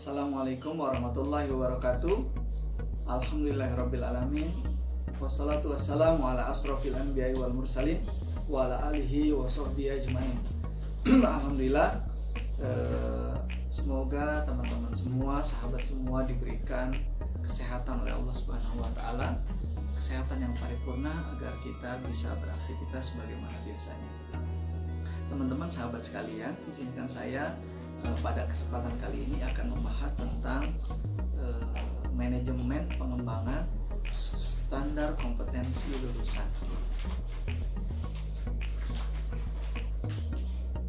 Assalamualaikum warahmatullahi wabarakatuh. Alhamdulillahirrabbilalamin. Wassalatu wassalamu ala asrofil anbiya'i wal mursalin wa ala alihi wa sahbihi ajmain. Alhamdulillah, semoga teman-teman semua, sahabat semua diberikan kesehatan oleh Allah Subhanahu wa taala, kesehatan yang paripurna agar kita bisa beraktivitas sebagaimana biasanya. Teman-teman sahabat sekalian, izinkan saya pada kesempatan kali ini akan membahas tentang manajemen pengembangan standar kompetensi lulusan.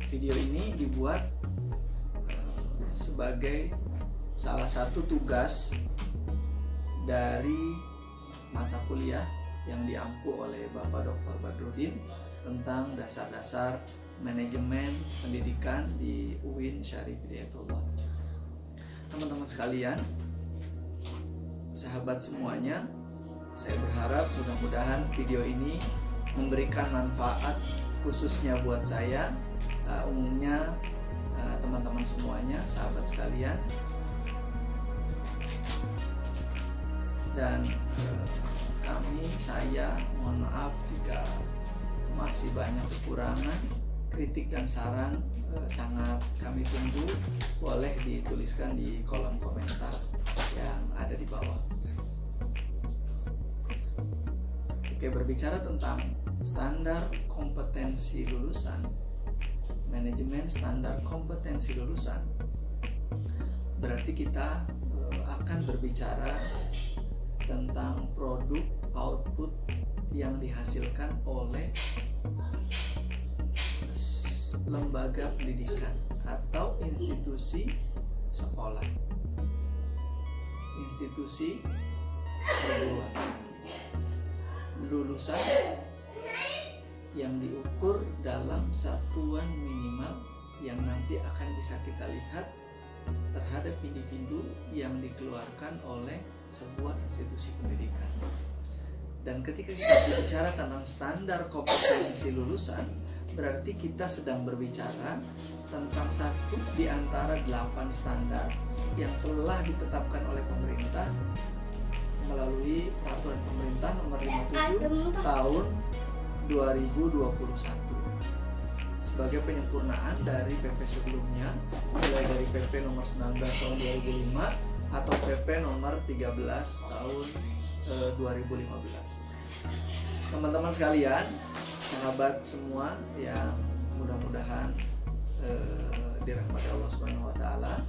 Video ini dibuat sebagai salah satu tugas dari mata kuliah yang diampu oleh Bapak Dr. Badrudin tentang dasar-dasar manajemen pendidikan di UIN Syarif Hidayatullah. Teman-teman sekalian, sahabat semuanya, saya berharap mudah-mudahan video ini memberikan manfaat khususnya buat saya, umumnya teman-teman semuanya, sahabat sekalian, dan saya mohon maaf jika masih banyak kekurangan. Kritik dan saran sangat kami tunggu. Boleh dituliskan di kolom komentar yang ada di bawah. Oke, berbicara tentang standar kompetensi lulusan, manajemen standar kompetensi lulusan, berarti kita akan berbicara tentang produk output yang dihasilkan oleh lembaga pendidikan atau institusi sekolah, institusi perguruan tinggi. Lulusan yang diukur dalam satuan minimal yang nanti akan bisa kita lihat terhadap individu yang dikeluarkan oleh sebuah institusi pendidikan. Dan ketika kita berbicara tentang standar kompetensi lulusan, berarti kita sedang berbicara tentang satu di antara 8 standar yang telah ditetapkan oleh pemerintah melalui peraturan pemerintah nomor 57 tahun 2021 sebagai penyempurnaan dari PP sebelumnya, mulai dari PP nomor 19 tahun 2005 atau PP nomor 13 tahun 2015. Teman-teman sekalian, sahabat semua yang mudah-mudahan dirahmati Allah Subhanahu wa taala.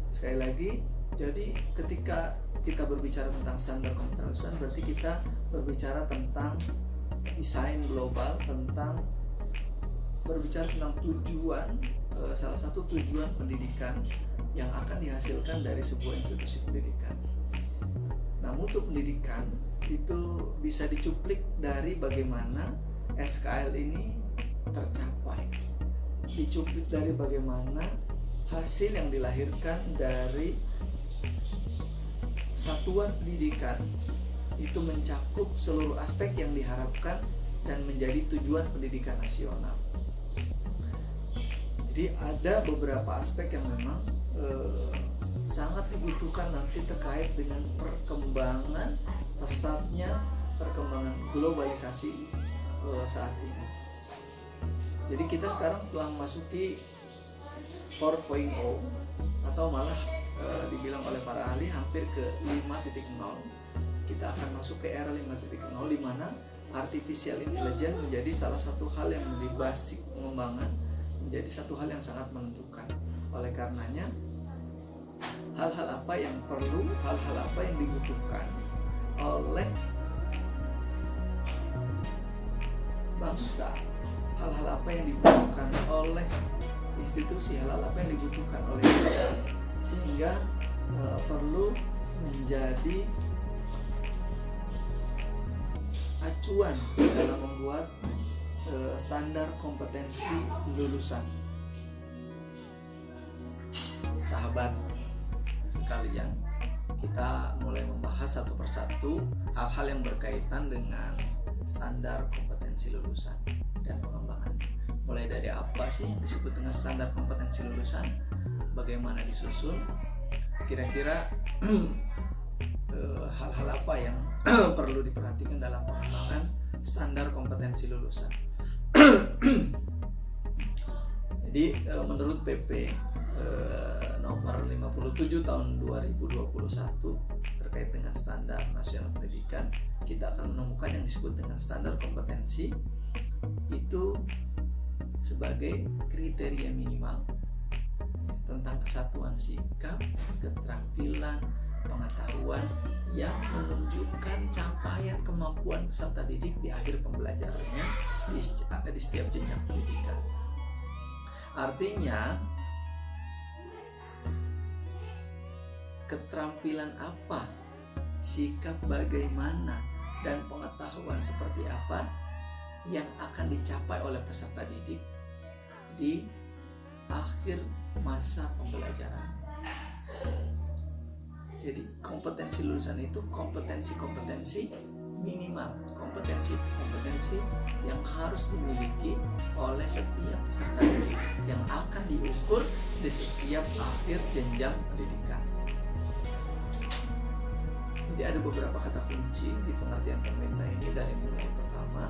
Sekali lagi, jadi ketika kita berbicara tentang standar kompetensi, berarti kita berbicara tentang desain global, tentang berbicara tentang tujuan, salah satu tujuan pendidikan yang akan dihasilkan dari sebuah institusi pendidikan. Nah, mutu pendidikan itu bisa dicuplik dari bagaimana SKL ini tercapai, dicuplik dari bagaimana hasil yang dilahirkan dari satuan pendidikan itu mencakup seluruh aspek yang diharapkan dan menjadi tujuan pendidikan nasional. Jadi ada beberapa aspek yang memang sangat dibutuhkan nanti terkait dengan perkembangan pesatnya perkembangan globalisasi saat ini. Jadi kita sekarang setelah memasuki 4.0 atau malah dibilang oleh para ahli hampir ke 5.0, kita akan masuk ke era 5.0 di mana artificial intelligence menjadi salah satu hal yang menjadi basic pengembangan, menjadi satu hal yang sangat menentukan. Oleh karenanya, hal-hal apa yang perlu, hal-hal apa yang dibutuhkan oleh bangsa, hal-hal apa yang dibutuhkan oleh institusi, hal-hal apa yang dibutuhkan oleh kita, sehingga perlu menjadi acuan dalam membuat standar kompetensi lulusan. Sahabat sekalian, kita mulai membahas satu persatu hal-hal yang berkaitan dengan standar kompetensi lulusan dan pengembangan. Mulai dari apa sih yang disebut dengan standar kompetensi lulusan? bagaimana disusun, kira-kira hal-hal apa yang perlu diperhatikan dalam pengembangan standar kompetensi lulusan. Jadi menurut PP nomor 57 tahun 2021 terkait dengan standar nasional pendidikan, kita akan menemukan yang disebut dengan standar kompetensi itu sebagai kriteria minimal tentang kesatuan sikap, keterampilan, pengetahuan yang menunjukkan capaian kemampuan peserta didik di akhir pembelajarannya di setiap jenjang pendidikan. Artinya, keterampilan apa, sikap bagaimana, dan pengetahuan seperti apa yang akan dicapai oleh peserta didik di akhir masa pembelajaran. Jadi kompetensi lulusan itu kompetensi minimal, kompetensi yang harus dimiliki oleh setiap peserta didik yang akan diukur di setiap akhir jenjang pendidikan. Jadi ada beberapa kata kunci di pengertian pemerintah ini, dari mulai pertama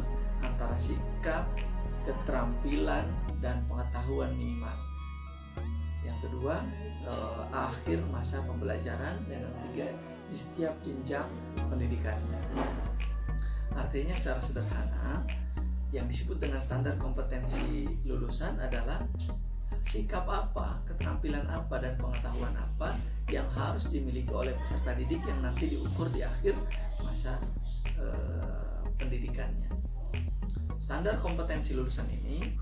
antara sikap, keterampilan, dan pengetahuan minimal. Yang kedua, akhir masa pembelajaran, dan yang ketiga di setiap jenjang pendidikannya. Artinya secara sederhana, yang disebut dengan standar kompetensi lulusan adalah sikap apa, keterampilan apa, dan pengetahuan apa yang harus dimiliki oleh peserta didik yang nanti diukur di akhir masa pendidikannya. Standar kompetensi lulusan ini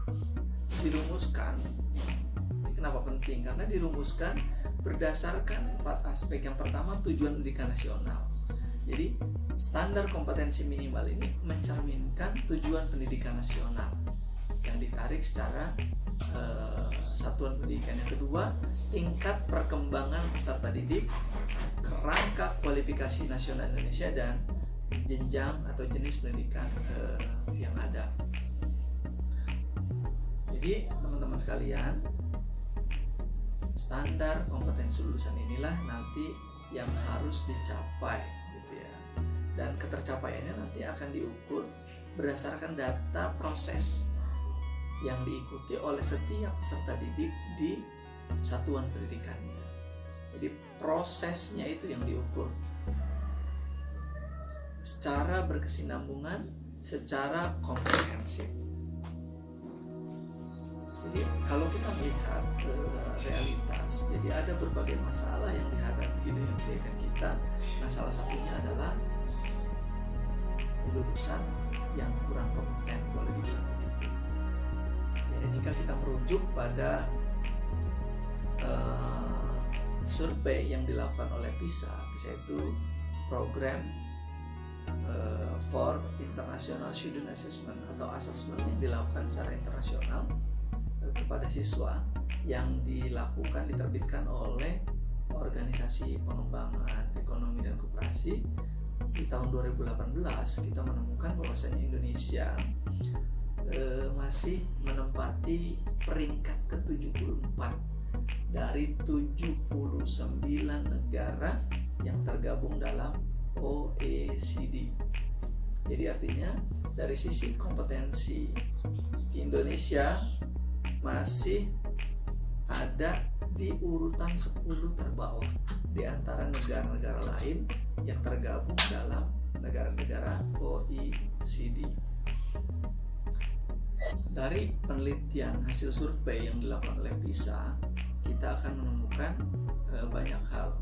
dirumuskan. Kenapa penting? Karena dirumuskan berdasarkan 4 aspek. Yang pertama, tujuan pendidikan nasional. Jadi standar kompetensi minimal ini mencerminkan tujuan pendidikan nasional yang ditarik secara satuan pendidikan. Yang kedua, tingkat perkembangan peserta didik, kerangka kualifikasi nasional Indonesia, dan jenjang atau jenis pendidikan yang ada. Jadi teman-teman sekalian, standar kompetensi lulusan inilah nanti yang harus dicapai gitu ya. Dan ketercapaiannya nanti akan diukur berdasarkan data proses yang diikuti oleh setiap peserta didik di satuan pendidikannya. Jadi prosesnya itu yang diukur secara berkesinambungan, secara komprehensif. Jadi kalau kita melihat realitas, jadi ada berbagai masalah yang dihadapi di dunia pendidikan kita. Nah, salah satunya adalah lulusan yang kurang kompeten, boleh dibilang begitu. Ya, jika kita merujuk pada survei yang dilakukan oleh PISA itu program for International Student Assessment atau assessment yang dilakukan secara internasional kepada siswa, yang diterbitkan oleh Organisasi Pengembangan Ekonomi dan Koperasi di tahun 2018, kita menemukan bahwasanya Indonesia masih menempati peringkat ke-74 dari 79 negara yang tergabung dalam OECD. Jadi artinya dari sisi kompetensi, Indonesia masih ada di urutan 10 terbawah di antara negara-negara lain yang tergabung dalam negara-negara OECD. Dari penelitian hasil survei yang dilakukan oleh PISA, kita akan menemukan banyak hal.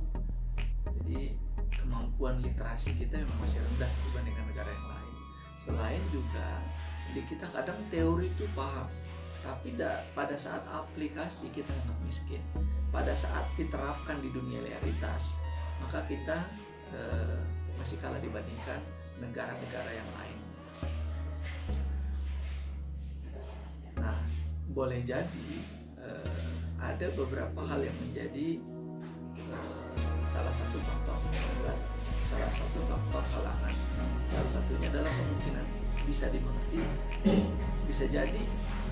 Jadi kemampuan literasi kita memang masih rendah dibandingkan negara yang lain. Selain juga, jadi kita kadang teori itu paham, tapi pada saat aplikasi kita sangat miskin. Pada saat diterapkan di dunia realitas, maka kita masih kalah dibandingkan negara-negara yang lain. Nah, boleh jadi ada beberapa hal yang menjadi salah satu faktor penghambat, salah satu faktor halangan. Salah satunya adalah kemungkinan bisa dimengerti, bisa jadi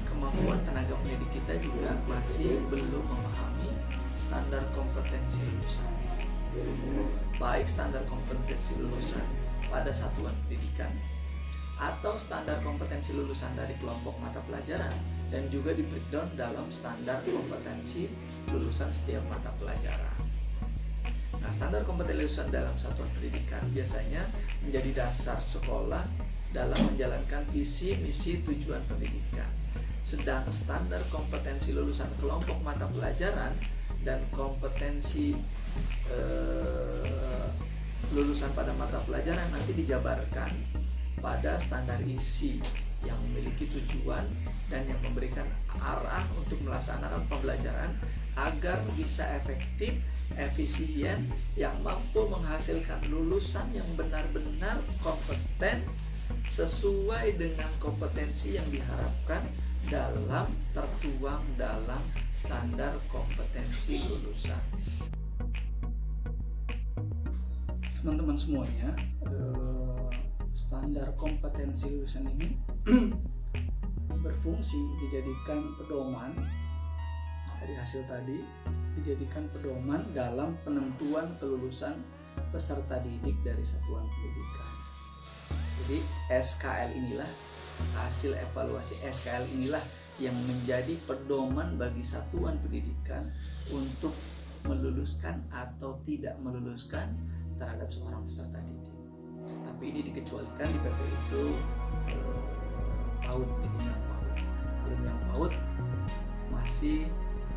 kemampuan tenaga pendidik kita juga masih belum memahami standar kompetensi lulusan, baik standar kompetensi lulusan pada satuan pendidikan atau standar kompetensi lulusan dari kelompok mata pelajaran, dan juga di breakdown dalam standar kompetensi lulusan setiap mata pelajaran. Nah, standar kompetensi lulusan dalam satuan pendidikan biasanya menjadi dasar sekolah dalam menjalankan visi, misi, tujuan pendidikan. Sedang standar kompetensi lulusan kelompok mata pelajaran dan kompetensi lulusan pada mata pelajaran nanti dijabarkan pada standar isi yang memiliki tujuan dan yang memberikan arah untuk melaksanakan pembelajaran agar bisa efektif, efisien, yang mampu menghasilkan lulusan yang benar-benar kompeten sesuai dengan kompetensi yang diharapkan tertuang dalam standar kompetensi lulusan. Teman-teman semuanya, standar kompetensi lulusan ini berfungsi dijadikan pedoman dari hasil tadi, dijadikan pedoman dalam penentuan kelulusan peserta didik dari satuan pendidikan. Jadi SKL inilah, hasil evaluasi SKL inilah yang menjadi pedoman bagi satuan pendidikan untuk meluluskan atau tidak meluluskan terhadap seorang peserta didik. Tapi ini dikecualikan di PP itu PAUD, di jenjang PAUD. Kalau yang PAUD masih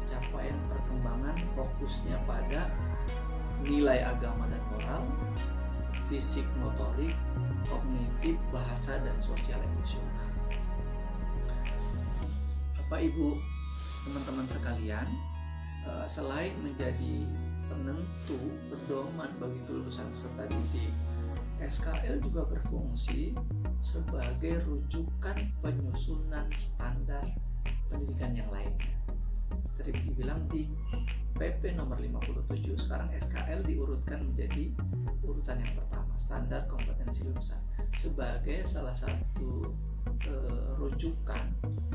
capaian perkembangan fokusnya pada nilai agama dan moral, fisik motorik, kognitif, bahasa, dan sosial emosional. Bapak Ibu, teman-teman sekalian, selain menjadi penentu pedoman bagi kelulusan peserta didik, SKL juga berfungsi sebagai rujukan penyusunan standar pendidikan yang lainnya. Seperti dibilang di PP nomor 57, sekarang SKL diurutkan menjadi urutan yang pertama, standar kompetensi lulusan, sebagai salah satu rujukan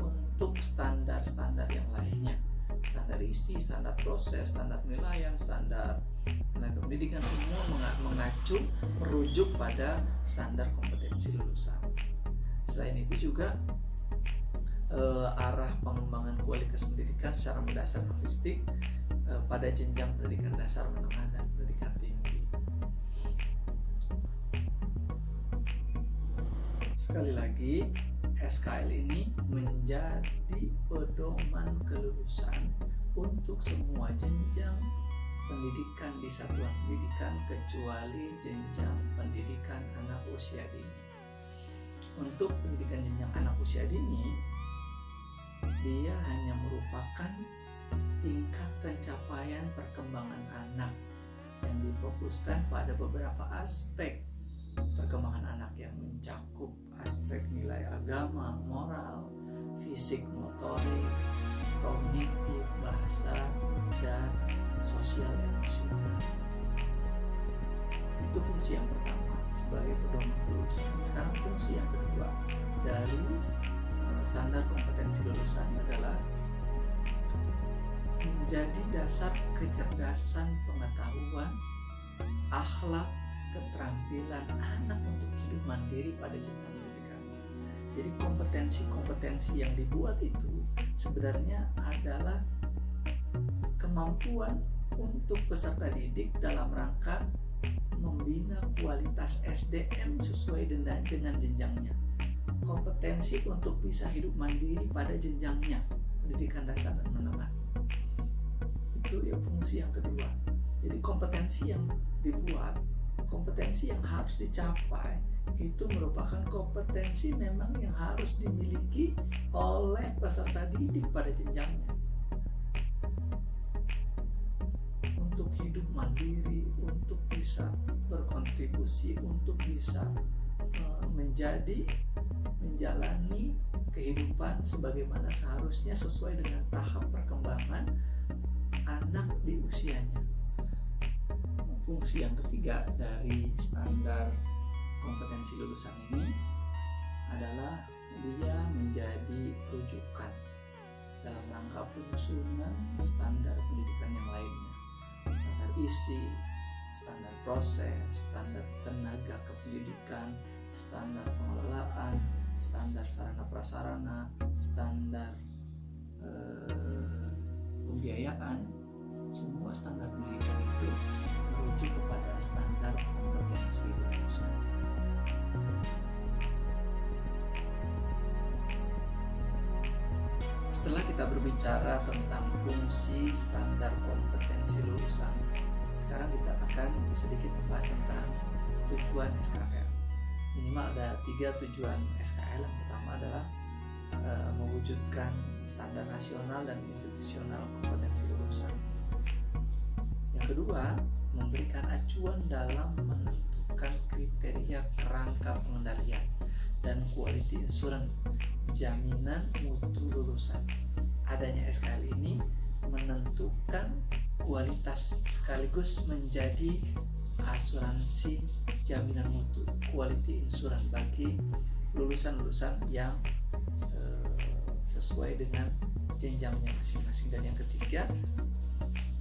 untuk standar-standar yang lainnya. Standar isi, standar proses, standar penilaian, standar tenaga pendidikan, semua mengacu merujuk pada standar kompetensi lulusan. Selain itu juga arah pengembangan kualitas pendidikan secara mendasar holistik pada jenjang pendidikan dasar, menengah, dan pendidikan tinggi. Sekali lagi, SKL ini menjadi pedoman kelulusan untuk semua jenjang pendidikan di satuan pendidikan kecuali jenjang pendidikan anak usia dini. Untuk pendidikan jenjang anak usia dini, dia hanya merupakan tingkat pencapaian perkembangan anak yang difokuskan pada beberapa aspek perkembangan anak yang mencakup aspek nilai agama, moral, fisik, motorik, kognitif, bahasa, dan sosial emosional. Itu fungsi yang pertama sebagai pedoman kelulusan. Sekarang fungsi yang kedua dari standar kompetensi lulusan adalah menjadi dasar kecerdasan pengetahuan, akhlak, keterampilan anak untuk hidup mandiri pada jenjang pendidikan. Jadi kompetensi-kompetensi yang dibuat itu sebenarnya adalah kemampuan untuk peserta didik dalam rangka membina kualitas SDM sesuai dengan jenjangnya. Kompetensi untuk bisa hidup mandiri pada jenjangnya, pendidikan dasar dan menengah. Itu ya fungsi yang kedua. Jadi kompetensi yang dibuat, kompetensi yang harus dicapai, itu merupakan kompetensi memang yang harus dimiliki oleh peserta didik pada jenjangnya. Untuk hidup mandiri, untuk bisa berkontribusi, untuk bisa menjalani kehidupan sebagaimana seharusnya sesuai dengan tahap perkembangan anak di usianya. Fungsi yang ketiga dari standar kompetensi lulusan ini adalah dia menjadi rujukan dalam rangka penyusunan standar pendidikan yang lainnya. nutrisi, standar proses, standar tenaga kependidikan, standar pengelolaan, standar sarana prasarana, standar pembiayaan. Semua standar pendidikan itu merujuk kepada standar kompetensi lulusan. Setelah kita berbicara tentang fungsi standar kompetensi lulusan, sekarang kita akan sedikit membahas tentang tujuan SKL. Minimal ada 3 tujuan SKL. Yang pertama adalah mewujudkan standar nasional dan institusional kompetensi lulusan. Yang kedua, memberikan acuan dalam menentukan kriteria kerangka pengendalian dan quality assurance jaminan mutu lulusan. Adanya SKL ini menentukan kualitas sekaligus menjadi asuransi jaminan mutu, quality insurance bagi lulusan-lulusan yang sesuai dengan jenjangnya masing-masing. Dan yang ketiga,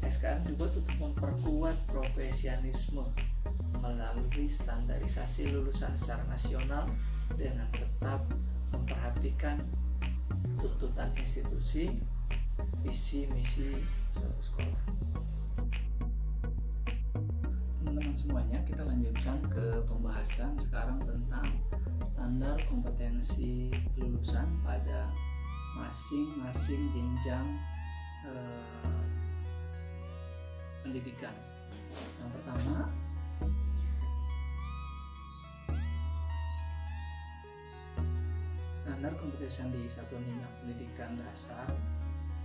SKL dibuat untuk memperkuat profesionalisme melalui standarisasi lulusan secara nasional dengan tetap memperhatikan tuntutan institusi, visi misi suatu sekolah. Teman-teman semuanya, kita lanjutkan ke pembahasan sekarang tentang standar kompetensi lulusan pada masing-masing jenjang pendidikan. Yang pertama, standar kompetensi di satuan jenjang pendidikan dasar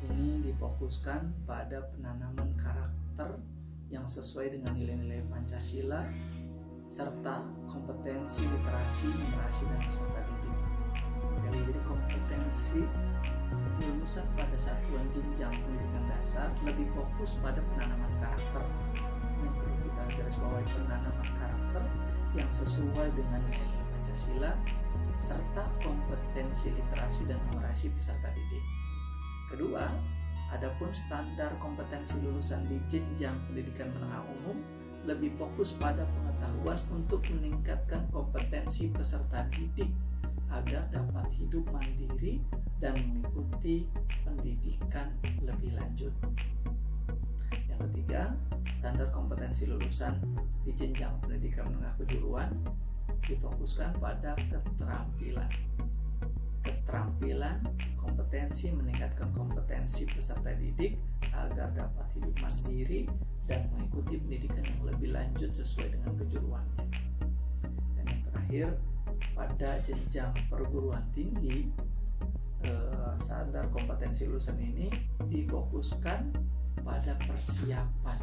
ini difokuskan pada penanaman karakter yang sesuai dengan nilai-nilai Pancasila serta kompetensi literasi, numerasi, dan peserta didik. Sekali lagi, kompetensi lulusan pada satuan jenjang pendidikan dasar lebih fokus pada penanaman karakter. Yang perlu kita garis bawahi, penanaman karakter yang sesuai dengan nilai Pancasila serta kompetensi literasi dan numerasi peserta didik. Kedua, adapun standar kompetensi lulusan di jenjang pendidikan menengah umum lebih fokus pada pengetahuan untuk meningkatkan kompetensi peserta didik agar dapat hidup mandiri dan mengikuti pendidikan lebih lanjut. Yang ketiga, standar kompetensi lulusan di jenjang pendidikan menengah kejuruan difokuskan pada keterampilan kompetensi meningkatkan kompetensi peserta didik agar dapat hidup mandiri dan mengikuti pendidikan yang lebih lanjut sesuai dengan kejuruannya. Dan yang terakhir, pada jenjang perguruan tinggi, standar kompetensi lulusan ini difokuskan pada persiapan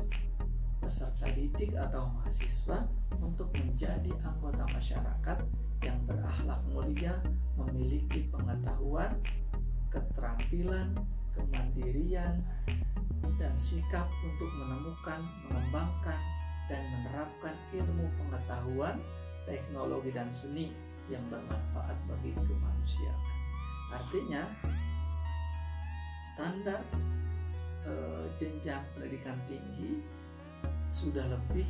peserta didik atau mahasiswa untuk menjadi anggota masyarakat yang berakhlak mulia, memiliki pengetahuan, keterampilan, kemandirian, dan sikap untuk menemukan, mengembangkan, dan menerapkan ilmu pengetahuan, teknologi, dan seni yang bermanfaat bagi kemanusiaan. Artinya, standar jenjang pendidikan tinggi sudah lebih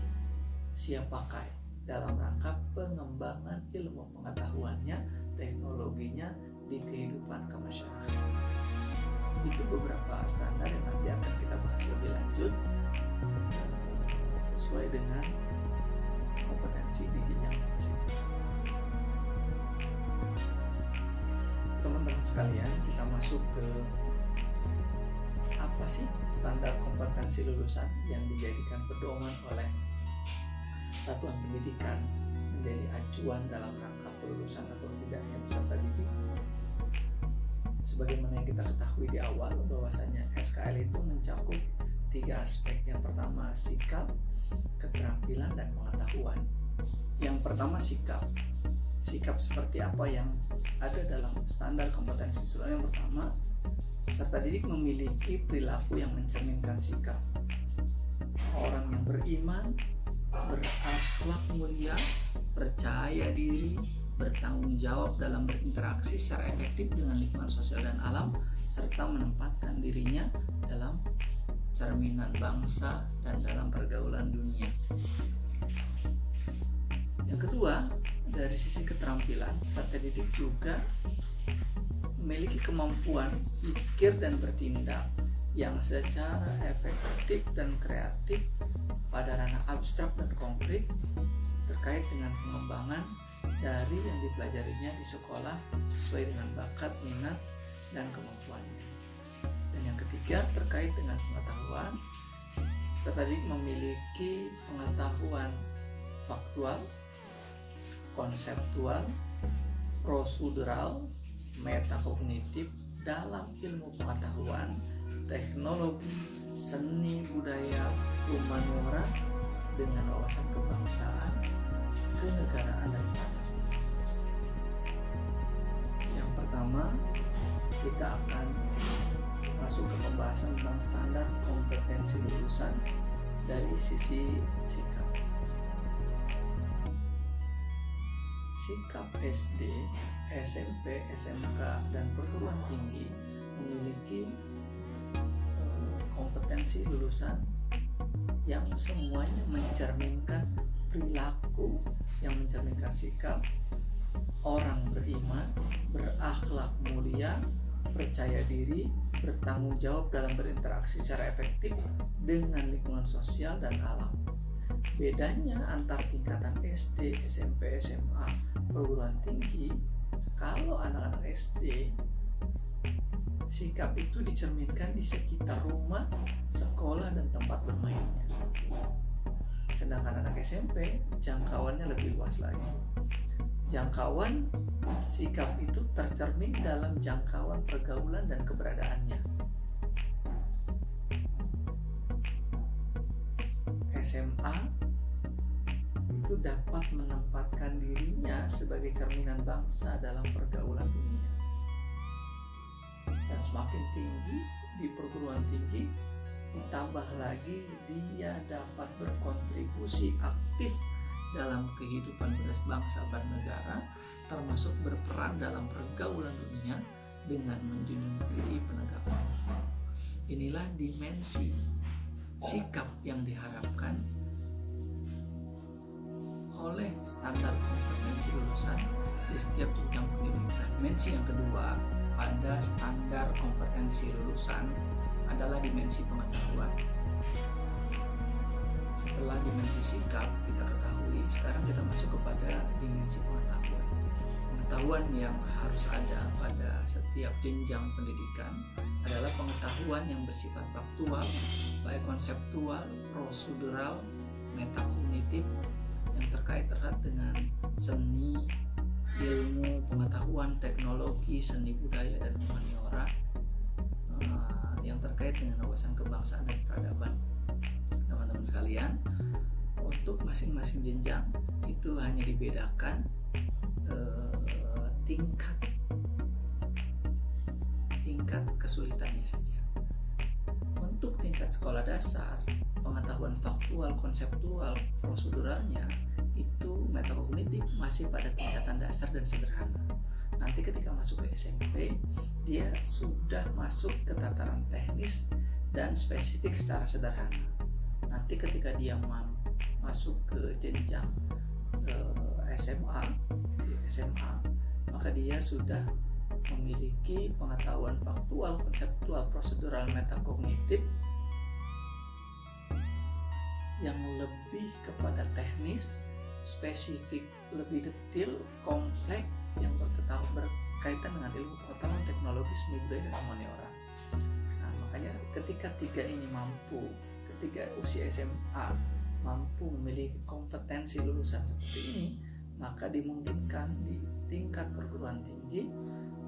siap pakai dalam rangka pengembangan ilmu pengetahuannya, teknologinya di kehidupan kemasyarakatan. Itu beberapa standar yang nanti akan kita bahas lebih lanjut sesuai dengan kompetensi di jenjang masing-masing. Teman-teman sekalian, kita masuk ke apa sih standar kompetensi lulusan yang dijadikan pedoman oleh satuan pendidikan menjadi acuan dalam rangka kelulusan atau tidaknya peserta didik. Sebagaimana yang kita ketahui di awal, bahwasanya SKL itu mencakup 3 aspek. Yang pertama sikap, keterampilan, dan pengetahuan. Yang pertama sikap. Sikap seperti apa yang ada dalam standar kompetensi lulusan? Yang pertama, peserta didik memiliki perilaku yang mencerminkan sikap orang yang beriman, berakhlak mulia, percaya diri, bertanggung jawab dalam berinteraksi secara efektif dengan lingkungan sosial dan alam, serta menempatkan dirinya dalam cerminan bangsa dan dalam pergaulan dunia. Yang kedua, dari sisi keterampilan, peserta didik juga memiliki kemampuan pikir dan bertindak yang secara efektif dan kreatif pada ranah abstrak dan konkret terkait dengan pengembangan dari yang dipelajarinya di sekolah sesuai dengan bakat, minat, dan kemampuannya. Dan yang ketiga, terkait dengan pengetahuan, peserta didik memiliki pengetahuan faktual, konseptual, prosedural, metakognitif dalam ilmu pengetahuan, teknologi, seni, budaya, humaniora dengan wawasan kebangsaan, kenegaraan, dan peradaban. Yang pertama, kita akan masuk ke pembahasan tentang standar kompetensi lulusan dari sisi sikap. Sikap SD, SMP, SMK, dan perguruan tinggi memiliki kompetensi lulusan yang semuanya mencerminkan perilaku yang mencerminkan sikap orang beriman, berakhlak mulia, percaya diri, bertanggung jawab dalam berinteraksi secara efektif dengan lingkungan sosial dan alam. Bedanya antar tingkatan SD, SMP, SMA, perguruan tinggi, kalau anak-anak SD, sikap itu dicerminkan di sekitar rumah, sekolah, dan tempat bermainnya. Sedangkan anak SMP, jangkauannya lebih luas lagi. Jangkauan sikap itu tercermin dalam jangkauan pergaulan dan keberadaannya. SMA itu dapat menempatkan dirinya sebagai cerminan bangsa dalam pergaulan dunia. Dan semakin tinggi di perguruan tinggi, ditambah lagi dia dapat berkontribusi aktif dalam kehidupan berbangsa bernegara, termasuk berperan dalam pergaulan dunia dengan menjunjung tinggi penegakan. Inilah dimensi sikap yang diharapkan oleh standar kompetensi lulusan di setiap jenjang pendidikan. Dimensi yang kedua pada standar kompetensi lulusan adalah dimensi pengetahuan. Setelah dimensi sikap kita ketahui, sekarang kita masuk kepada dimensi pengetahuan. Pengetahuan yang harus ada pada setiap jenjang pendidikan adalah pengetahuan yang bersifat faktual, baik konseptual, prosedural, metakognitif, yang terkait erat dengan seni, ilmu, pengetahuan, teknologi, seni budaya, dan humaniora, yang terkait dengan wawasan kebangsaan dan peradaban. Teman-teman sekalian, untuk masing-masing jenjang itu hanya dibedakan tingkat kesulitannya saja. Untuk tingkat sekolah dasar, pengetahuan faktual, konseptual, proseduralnya itu metakognitif masih pada tingkatan dasar dan sederhana. Nanti ketika masuk ke SMP, dia sudah masuk ke tataran teknis dan spesifik secara sederhana. Nanti ketika dia masuk ke jenjang SMA, maka dia sudah memiliki pengetahuan faktual, konseptual, prosedural, metakognitif yang lebih kepada teknis, spesifik, lebih detail, kompleks, yang berkaitan dengan ilmu pengetahuan, teknologi, seni budaya, dan humaniora. Nah, makanya ketika ketika usia SMA mampu memiliki kompetensi lulusan seperti ini, maka dimungkinkan di tingkat perguruan tinggi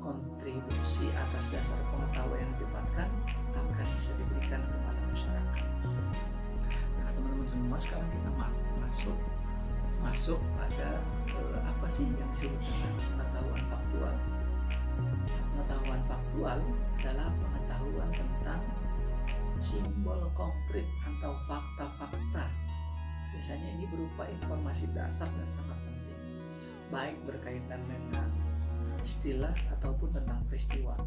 kontribusi atas dasar pengetahuan yang didapatkan akan bisa diberikan kepada masyarakat. Nah, teman-teman semua, sekarang kita masuk pada apa sih yang disebut dengan pengetahuan faktual. Pengetahuan faktual adalah pengetahuan tentang simbol konkret atau fakta-fakta. Biasanya ini berupa informasi dasar dan sangat penting, baik berkaitan dengan istilah ataupun tentang peristiwa.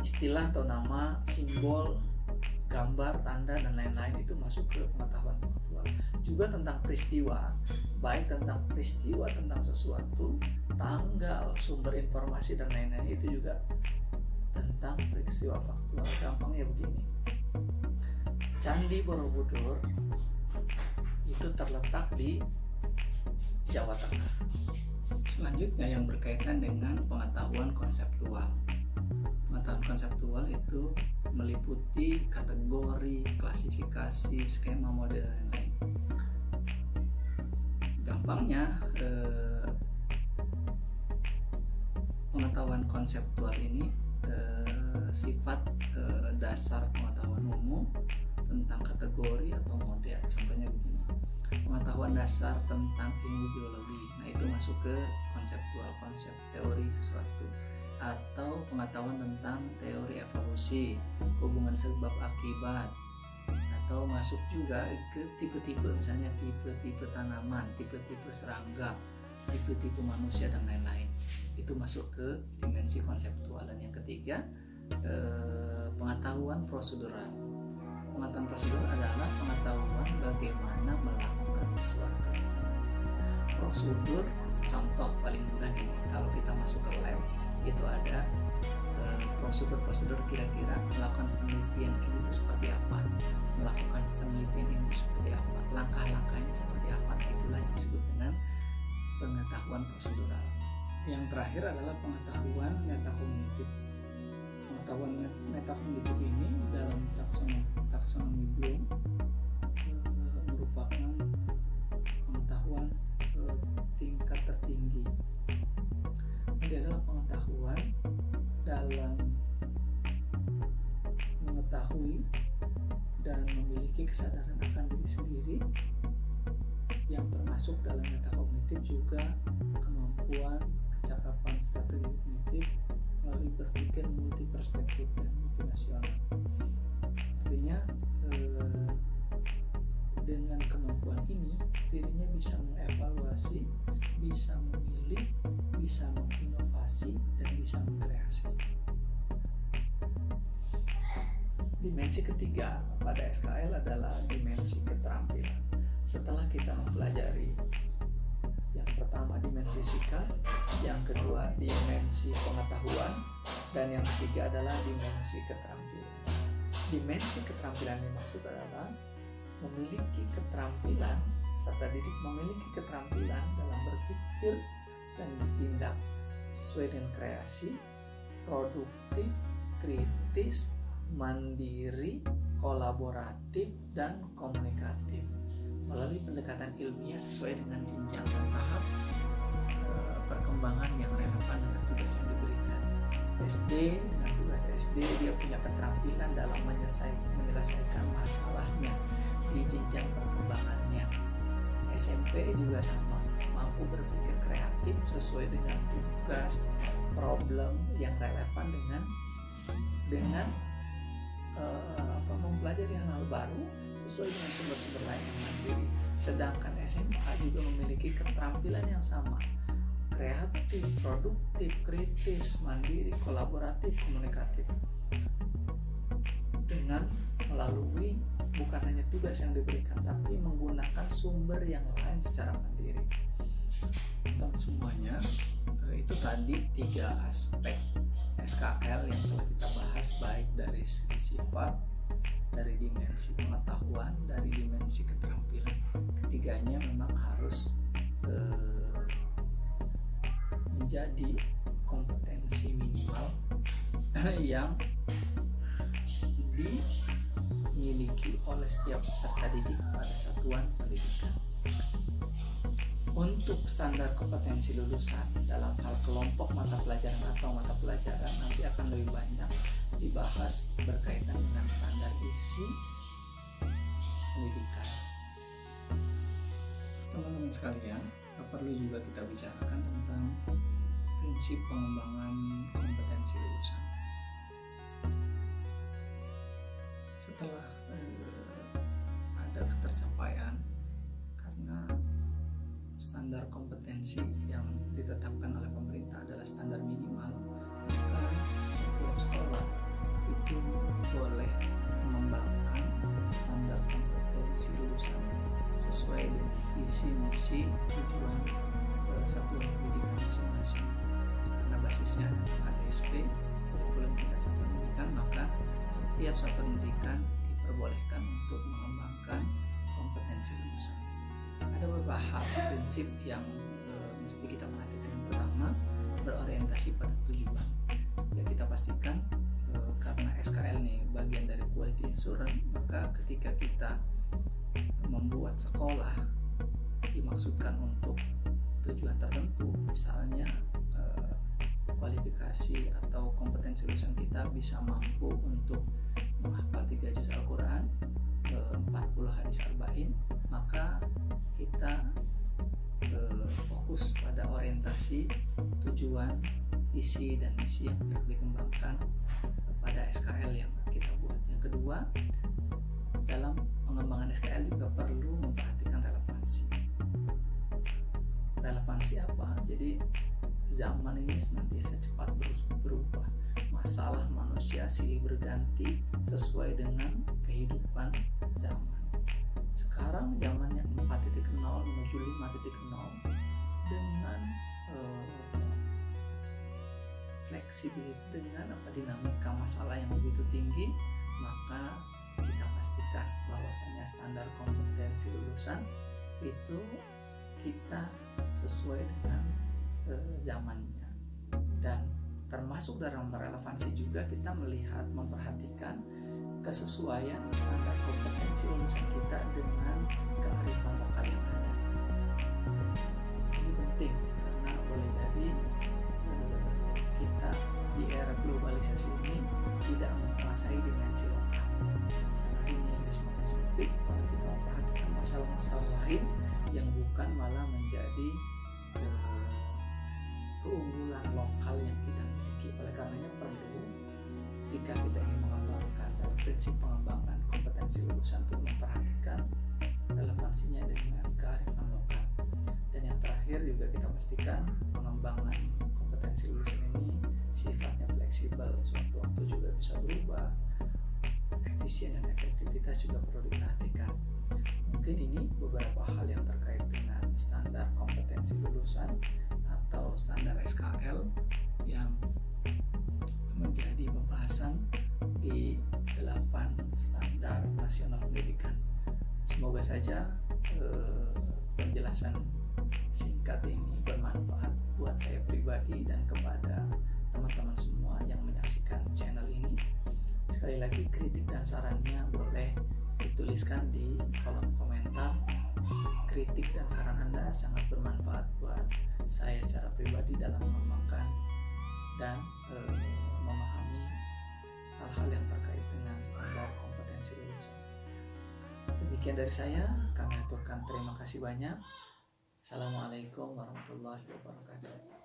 Istilah atau nama, simbol, gambar, tanda, dan lain-lain itu masuk ke pengetahuan faktual. Juga tentang peristiwa, baik tentang peristiwa, tentang sesuatu, tanggal, sumber informasi, dan lain-lain itu juga tentang peristiwa faktual. Gampangnya begini, Candi Borobudur itu terletak di Jawa Tengah. Selanjutnya yang berkaitan dengan pengetahuan konseptual. Pengetahuan konseptual itu meliputi kategori, klasifikasi, skema, model, dan lain-lain. Gampangnya, pengetahuan konseptual ini sifat dasar pengetahuan umum tentang kategori atau model. Contohnya begini, pengetahuan dasar tentang ilmu biologi, nah itu masuk ke konseptual, konsep teori sesuatu. Atau pengetahuan tentang teori evolusi, hubungan sebab akibat. Atau masuk juga ke tipe-tipe, misalnya tipe-tipe tanaman, tipe-tipe serangga, tipe-tipe manusia, dan lain-lain. Itu masuk ke dimensi konseptual. Dan yang ketiga, pengetahuan prosedural. Pengetahuan prosedural adalah pengetahuan bagaimana melakukan sesuatu. Prosedur, contoh paling mudah ini, kalau kita masuk ke lab itu ada prosedur-prosedur, kira-kira melakukan penelitian ini itu seperti apa, melakukan penelitian ini seperti apa, langkah-langkahnya seperti apa. Itulah yang disebut dengan pengetahuan prosedural. Yang terakhir adalah pengetahuan metakognitif. Pengetahuan metakognitif ini dalam taksonomi Bloom merupakan pengetahuan tingkat tertinggi. Ini adalah pengetahuan dalam mengetahui dan memiliki kesadaran akan diri sendiri, yang termasuk dalam metakognitif juga kemampuan kecakapan strategi kognitif melalui berpikir multi perspektif dan multinasional. Artinya dengan kemampuan ini dirinya bisa mengevaluasi, bisa memilih, bisa menginovasi, dan bisa mengkreasi. Dimensi ketiga pada SKL adalah dimensi keterampilan. Setelah kita mempelajari yang pertama dimensi sikap, yang kedua dimensi pengetahuan, dan yang ketiga adalah dimensi keterampilan. Dimensi keterampilan yang dimaksud adalah memiliki keterampilan, peserta didik memiliki keterampilan dalam berpikir dan bertindak sesuai dengan kreasi, produktif, kritis, mandiri, kolaboratif, dan komunikatif melalui pendekatan ilmiah sesuai dengan jenjang dan tahap perkembangan yang relevan dengan tugas yang diberikan. SD, dengan tugas SD dia punya keterampilan dalam menyelesaikan masalahnya di jenjang perkembangannya. SMP juga sama, mampu berpikir kreatif sesuai dengan tugas, problem yang relevan dengan mempelajari hal baru sesuai dengan sumber-sumber lain yang mandiri. Sedangkan SMA juga memiliki keterampilan yang sama, kreatif, produktif, kritis, mandiri, kolaboratif, komunikatif, dengan melalui bukan hanya tugas yang diberikan, tapi menggunakan sumber yang lain secara mandiri. Untuk semuanya itu tadi 3 aspek SKL yang telah kita bahas, baik dari segi sifat, dari dimensi pengetahuan, dari dimensi keterampilan. Ketiganya memang harus menjadi kompetensi minimal yang dimiliki oleh setiap peserta didik pada satuan pendidikan. Untuk standar kompetensi lulusan dalam hal kelompok mata pelajaran atau mata pelajaran nanti akan lebih banyak dibahas berkaitan dengan standar isi pendidikan. Teman-teman sekalian, perlu juga kita bicarakan tentang prinsip pengembangan kompetensi lulusan. Setelah ada ketercapaian karena standar kompetensi yang ditetapkan oleh pemerintah adalah standar minimal, maka setiap sekolah itu boleh mengembangkan visi misi tujuan satuan pendidikan masing-masing. Karena basisnya KTSP, kurikulum tingkat satuan pendidikan, maka setiap satuan pendidikan diperbolehkan untuk mengembangkan kompetensi lulusan. Ada beberapa hal prinsip yang mesti kita perhatikan. Yang pertama, berorientasi pada tujuan. Ya, kita pastikan karena SKL nih bagian dari quality assurance, maka ketika kita membuat sekolah dimaksudkan untuk tujuan tertentu, misalnya kualifikasi atau kompetensi lulusan kita bisa mampu untuk menghafal 3 juz Al-Quran, 40 hadis arba'in, maka kita fokus pada orientasi tujuan, visi dan misi yang hendak dikembangkan pada SKL yang kita buat. Yang kedua, dalam pengembangan SKL juga perlu memperhatikan relevansi. Relevansi apa? Jadi zaman ini senantiasa cepat berubah. Masalah manusia silih berganti sesuai dengan kehidupan zaman. Sekarang zamannya 4.0 menuju 5.0 dengan fleksibilitas, dengan dinamika masalah yang begitu tinggi, maka kita pastikan bahwasanya standar kompetensi lulusan itu kita sesuai dengan zamannya. Dan termasuk dalam relevansi juga kita melihat, memperhatikan kesesuaian standar kompetensi lulusan kita dengan kearifan lokal yang ada. Ini penting karena boleh jadi kita di era globalisasi ini tidak menguasai dimensi lokal. Karena dunia ini semakin sempit, kalau kita memperhatikan masalah-masalah lain yang bukan malah menjadi keunggulan lokal yang kita miliki. Oleh karenanya perlu, jika kita ingin mengembangkan dan prinsip pengembangan kompetensi lulusan, untuk memperhatikan relevansinya dengan kearifan lokal. Dan yang terakhir juga kita pastikan pengembangan kompetensi lulusan ini sifatnya fleksibel, suatu waktu juga bisa berubah. Efisien dan efektivitas juga perlu diperhatikan. Mungkin ini beberapa hal yang terkait dengan standar kompetensi lulusan atau standar SKL yang menjadi pembahasan di 8 standar nasional pendidikan. Semoga saja penjelasan singkat ini bermanfaat buat saya pribadi dan kepada teman-teman semua yang menyaksikan channel ini. Sekali lagi, kritik dan sarannya boleh dituliskan di kolom komentar. Kritik dan saran Anda sangat bermanfaat buat saya secara pribadi dalam mengembangkan dan memahami hal-hal yang terkait dengan standar kompetensi lulusan. Demikian dari saya, kami aturkan terima kasih banyak. Assalamualaikum warahmatullahi wabarakatuh.